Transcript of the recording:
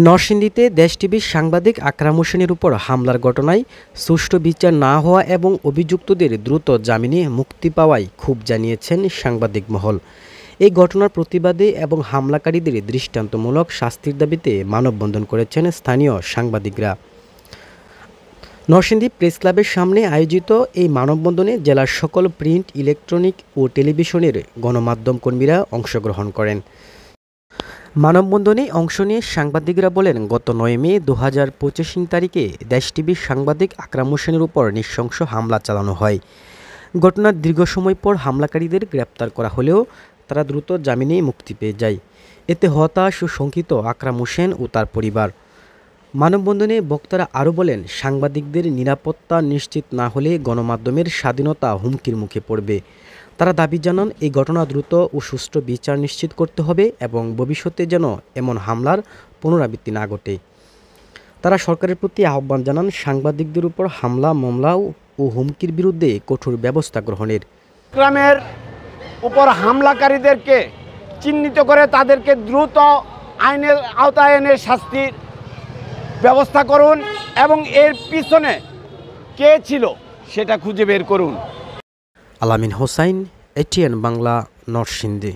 নরসিংদীতে দেশ টিভির সাংবাদিক আকরাম হোসেনের উপর হামলার ঘটনায় সুষ্ঠু বিচার না হওয়া এবং অভিযুক্তদের দ্রুত জামিনে মুক্তি পাওয়ায় ক্ষোভ জানিয়েছেন সাংবাদিক মহল। এই ঘটনার প্রতিবাদে এবং হামলাকারীদের দৃষ্টান্তমূলক শাস্তির দাবিতে মানববন্ধন করেছেন স্থানীয় সাংবাদিকরা। নরসিংদী প্রেস ক্লাবের সামনে আয়োজিত এই মানববন্ধনে জেলার সকল প্রিন্ট, ইলেকট্রনিক ও টেলিভিশনের গণমাধ্যম কর্মীরা অংশগ্রহণ করেন। মানববন্ধনে অংশ নিয়ে সাংবাদিকরা বলেন, গত ৯ মে ২০২৫ তারিখে দেশ টিভির সাংবাদিক আকরাম হোসেনের উপর নৃশংস হামলা চালানো হয়। ঘটনার দীর্ঘ সময় পর হামলাকারীদের গ্রেপ্তার করা হলেও তারা দ্রুত জামিনে মুক্তি পেয়ে যায়। এতে হতাশ ও শঙ্কিত আকরাম হোসেন ও তার পরিবার। মানববন্ধনে বক্তারা আরও বলেন, সাংবাদিকদের নিরাপত্তা নিশ্চিত না হলে গণমাধ্যমের স্বাধীনতা হুমকির মুখে পড়বে। তারা দাবি জানান, এই ঘটনা দ্রুত ও সুষ্ঠু বিচার নিশ্চিত করতে হবে এবং ভবিষ্যতে যেন এমন হামলার পুনরাবৃত্তি না ঘটে। তারা সরকারের প্রতি আহ্বান জানান, সাংবাদিকদের উপর হামলা, মামলা ও হুমকির বিরুদ্ধে কঠোর ব্যবস্থা গ্রহণের। গ্রামের উপর হামলাকারীদেরকে চিহ্নিত করে তাদেরকে দ্রুত আইনের আওতায় এনে শাস্তির ব্যবস্থা করুন এবং এর পিছনে কে ছিল সেটা খুঁজে বের করুন। আলামিন হোসাইন, এটিএন বাংলা, নরসিংদী।